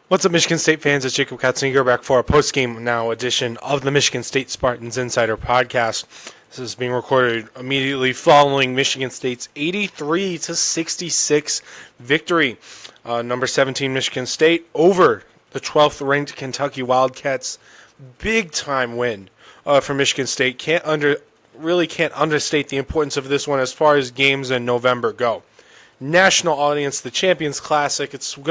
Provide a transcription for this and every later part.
What's up, Michigan State fans? It's Jacob Katzinger back for a post-game now edition of the Michigan State Spartans Insider Podcast. This is being recorded immediately following Michigan State's 83-66 victory. Number 17 Michigan State over the 12th-ranked Kentucky Wildcats. Big-time win for Michigan State. Can't understate the importance of this one as far as games in November go. National audience, the Champions Classic. It's on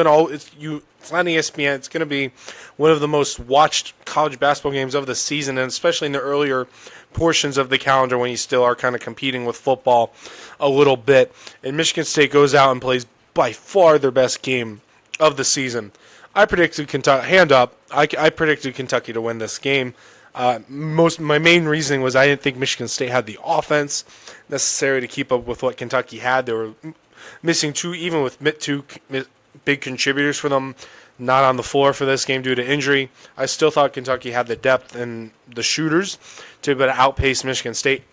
ESPN. It's going to be one of the most watched college basketball games of the season, and especially in the earlier portions of the calendar when you still are kind of competing with football a little bit. And Michigan State goes out and plays by far their best game of the season. I predicted Kentucky. Hand up. I predicted Kentucky to win this game. My main reasoning was I didn't think Michigan State had the offense necessary to keep up with what Kentucky had. They were missing two big contributors for them, not on the floor for this game due to injury. I still thought Kentucky had the depth and the shooters to be able to outpace Michigan State.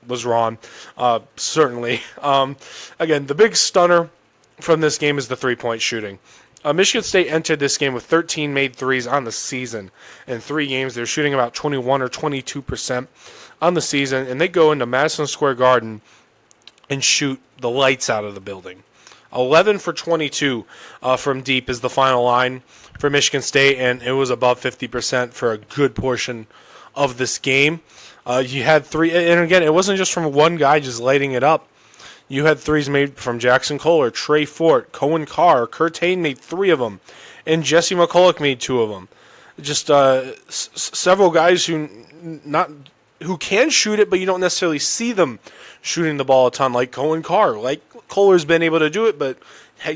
Was wrong, certainly. Again, the big stunner from this game is the three-point shooting. Michigan State entered this game with 13 made threes on the season. In 3 games, they're shooting about 21 or 22% on the season, and they go into Madison Square Garden and shoot the lights out of the building. 11 for 22 from deep is the final line for Michigan State, and it was above 50% for a good portion of this game. You had 3, and again, it wasn't just from one guy just lighting it up. You had threes made from Jackson Kohler, Trey Fort, Cohen Carr, Kurt Hayne made 3 of them, and Jesse McCulloch made 2 of them. Just several guys who can shoot it, but you don't necessarily see them shooting the ball a ton, like Cohen Carr. Like Kohler's been able to do it, but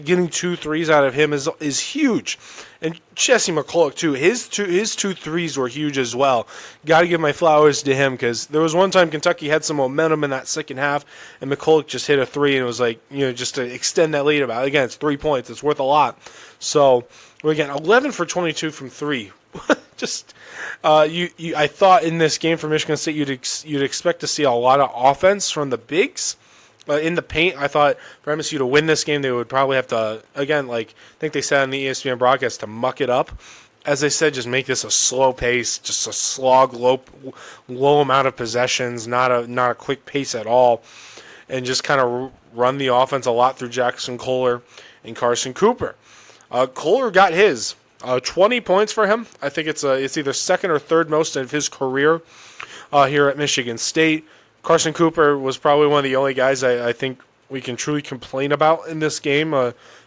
getting 2 threes out of him is huge. And Jesse McCulloch too. His two threes were huge as well. Got to give my flowers to him because there was one time Kentucky had some momentum in that second half, and McCulloch just hit a 3, and it was like, just to extend that lead about. Again, it's 3 points. It's worth a lot. So again, 11 for 22 from 3. Just I thought in this game for Michigan State you'd expect to see a lot of offense from the bigs in the paint. I thought for MSU to win this game they would probably have to, again, like I think they said on the ESPN broadcast, to muck it up. As I said, just make this a slow pace, just a slog, low amount of possessions, not a quick pace at all, and just kind of run the offense a lot through Jackson Kohler and Carson Cooper. Kohler got his. 20 points for him. I think it's either second or third most of his career here at Michigan State. Carson Cooper was probably one of the only guys I think we can truly complain about in this game.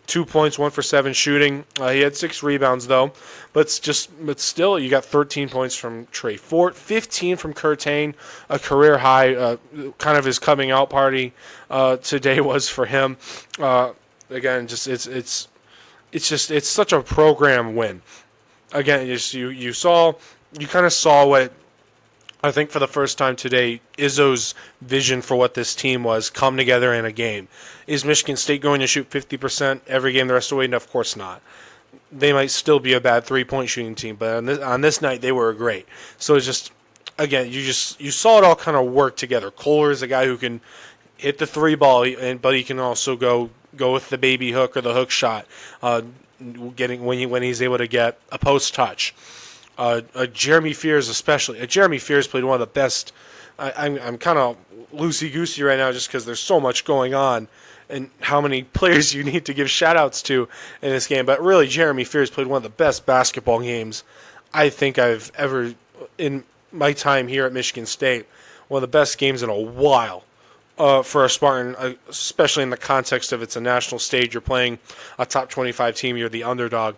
2 points, 1 for 7 shooting. He had 6 rebounds though, but still, you got 13 points from Trey Fort, 15 from Kurt Hayne, a career high. Kind of his coming out party today was for him. Again, it's such a program win. Again, you kind of saw what I think for the first time today, Izzo's vision for what this team was come together in a game. Is Michigan State going to shoot 50% every game the rest of the way? No, of course not. They might still be a bad 3-point shooting team, but on this night they were great. So it's just, again, you saw it all kind of work together. Kohler is a guy who can hit the 3 ball, but he can also go with the baby hook or the hook shot, when he's able to get a post touch. Jeremy Fears especially. Jeremy Fears played one of the best. I'm kind of loosey-goosey right now just because there's so much going on and how many players you need to give shout-outs to in this game. But really, Jeremy Fears played one of the best basketball games I think I've ever, in my time here at Michigan State, one of the best games in a while. For a Spartan, especially in the context of it's a national stage, you're playing a top 25 team, you're the underdog.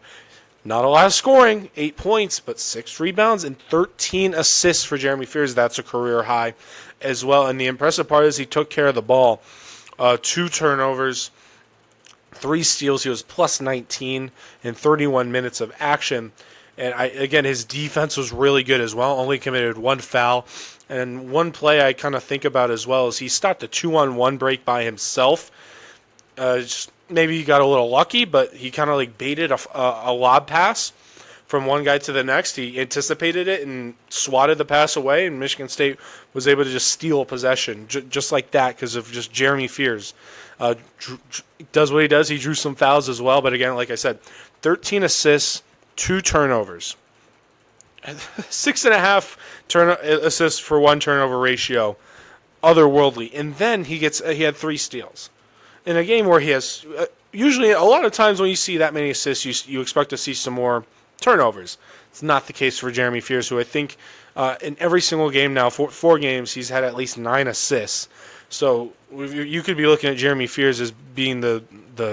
Not a lot of scoring, 8 points, but 6 rebounds and 13 assists for Jeremy Fears. That's a career high as well. And the impressive part is he took care of the ball. 2 turnovers, 3 steals. He was plus 19 in 31 minutes of action. And again, his defense was really good as well. Only committed 1 foul. And one play I kind of think about as well is he stopped a 2-on-1 break by himself. Maybe he got a little lucky, but he kind of like baited a lob pass from one guy to the next. He anticipated it and swatted the pass away, and Michigan State was able to just steal a possession just like that because of just Jeremy Fears. Does what he does. He drew some fouls as well, but again, like I said, 13 assists, 2 turnovers, 6.5 assists for 1 turnover ratio, otherworldly. And then he had 3 steals in a game where he has usually a lot of times when you see that many assists, you expect to see some more turnovers. It's not the case for Jeremy Fears, who I think in every single game now, 4 games, he's had at least 9 assists. So you could be looking at Jeremy Fears as being the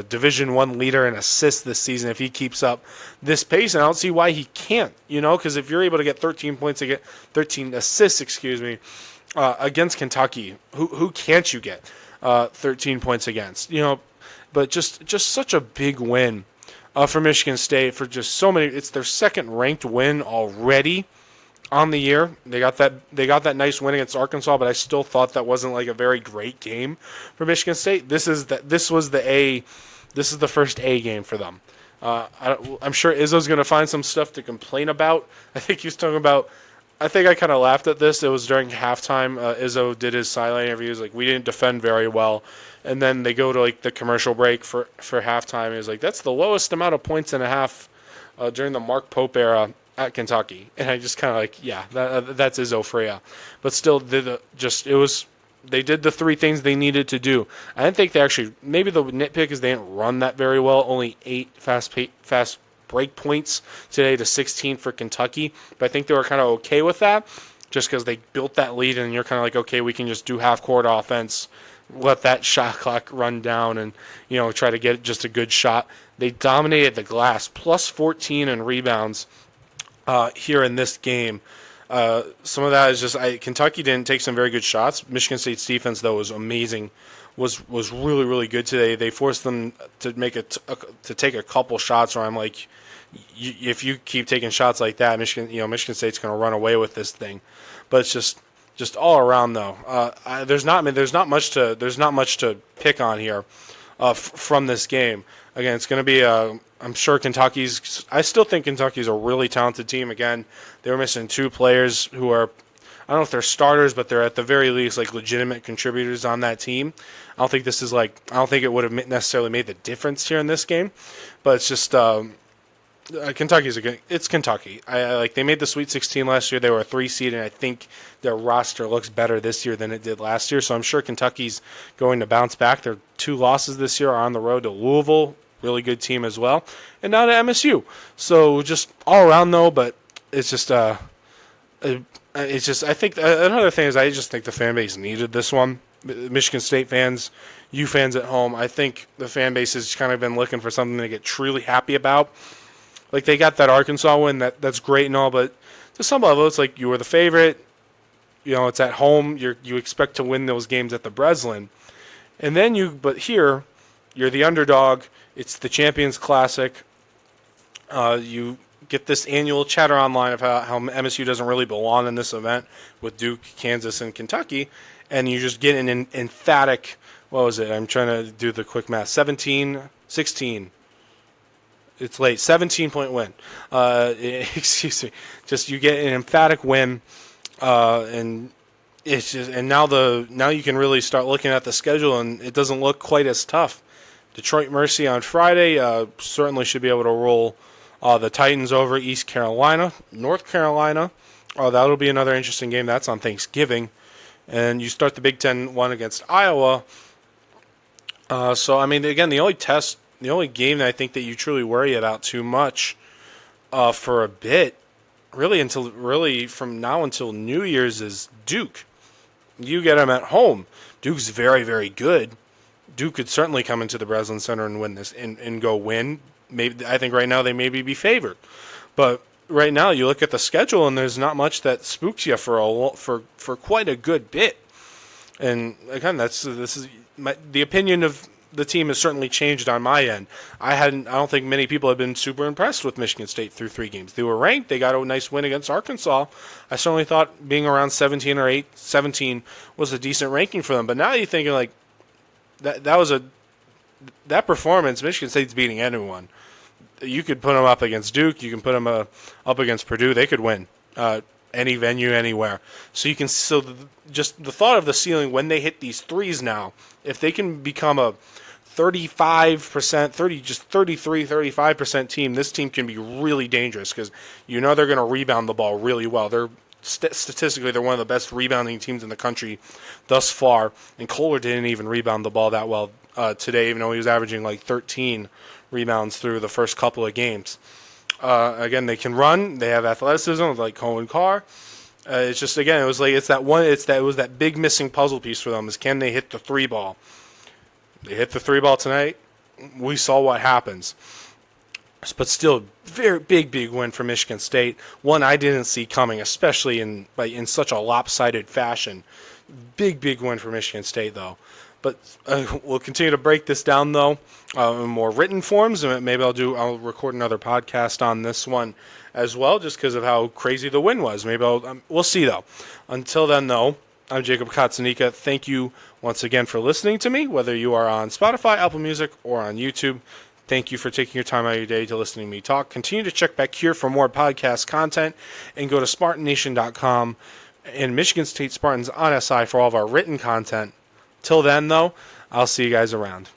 Division I leader in assists this season if he keeps up this pace. And I don't see why he can't, because if you're able to get 13 assists, against Kentucky, who can't you get 13 points against? But just such a big win for Michigan State for just so many. It's their second ranked win already on the year. They got that nice win against Arkansas, but I still thought that wasn't like a very great game for Michigan State. This is the first A game for them. I'm sure Izzo's going to find some stuff to complain about. I think he was talking about. I think I kind of laughed at this. It was during halftime. Izzo did his sideline interview. He was like, "We didn't defend very well," and then they go to like the commercial break for halftime. He was like, "That's the lowest amount of points and a half during the Mark Pope era at Kentucky," and I just kind of like, yeah, that's Izzo for you. But still, they did the 3 things they needed to do. I didn't think they actually. Maybe the nitpick is they didn't run that very well. Only 8 fast break points today to 16 for Kentucky, but I think they were kind of okay with that, just because they built that lead, and you're kind of like, okay, we can just do half-court offense, let that shot clock run down, and try to get just a good shot. They dominated the glass, plus 14 in rebounds. Here in this game. Some of that is just Kentucky didn't take some very good shots. Michigan State's defense, though, was amazing. Was really, really good today. They forced them to take a couple shots where I'm like, if you keep taking shots like that, Michigan State's going to run away with this thing. But it's just all around though. There's not much to pick on here from this game. Again, it's going to be I'm sure I still think Kentucky's a really talented team. Again, they were missing 2 players who are, I don't know if they're starters, but they're at the very least like legitimate contributors on that team. I don't think it would have necessarily made the difference here in this game, but it's just it's Kentucky. They made the Sweet 16 last year. They were a 3 seed, and I think their roster looks better this year than it did last year. So I'm sure Kentucky's going to bounce back. Their 2 losses this year are on the road to Louisville, really good team as well, and now to MSU. So just all around though, but it's just I think another thing is I just think the fan base needed this one. Michigan State fans, you fans at home, I think the fan base has kind of been looking for something to get truly happy about. Like they got that Arkansas win, that's great and all, but to some level, it's like you were the favorite. It's at home. You expect to win those games at the Breslin, and then but here, you're the underdog. It's the Champions Classic. You get this annual chatter online of how MSU doesn't really belong in this event with Duke, Kansas, and Kentucky, and you just get an emphatic. What was it? I'm trying to do the quick math. 16. It's late. 17-point win. Excuse me. Just you get an emphatic win, and it's just now you can really start looking at the schedule, and it doesn't look quite as tough. Detroit Mercy on Friday certainly should be able to roll the Titans over East Carolina, North Carolina. That'll be another interesting game. That's on Thanksgiving, and you start the Big Ten one against Iowa. So I mean, again, the only game that I think that you truly worry about too much for a bit, really from now until New Year's, is Duke. You get them at home. Duke's very, very good. Duke could certainly come into the Breslin Center and win this and go win. Maybe I think right now they maybe be favored, but right now you look at the schedule and there's not much that spooks you for quite a good bit. And again, this is the opinion of the team has certainly changed on my end. I don't think many people have been super impressed with Michigan State through 3 games. They were ranked. They got a nice win against Arkansas. I certainly thought being around 17 or 17 was a decent ranking for them. But now you're thinking like that performance. Michigan State's beating anyone. You could put them up against Duke. You can put them up against Purdue. They could win any venue, anywhere. So just the thought of the ceiling when they hit these threes now, if they can become a 35%, 35% team, this team can be really dangerous because they're going to rebound the ball really well. They're statistically, they're one of the best rebounding teams in the country thus far. And Kohler didn't even rebound the ball that well today, even though he was averaging like 13 rebounds through the first couple of games. Again, they can run. They have athleticism like Cohen Carr. It's just, again, it was that big missing puzzle piece for them is, can they hit the three ball? They hit the three ball tonight. We saw what happens. But still, very big win for Michigan State. One I didn't see coming, especially in such a lopsided fashion. Big win for Michigan State, though. But we'll continue to break this down, though, in more written forms. And maybe I'll record another podcast on this one as well, just because of how crazy the win was. Maybe we'll see, though. Until then, though, I'm Jacob Katsunika. Thank you once again for listening to me, whether you are on Spotify, Apple Music, or on YouTube. Thank you for taking your time out of your day to listen to me talk. Continue to check back here for more podcast content, and go to SpartanNation.com and Michigan State Spartans on SI for all of our written content. Till then, though, I'll see you guys around.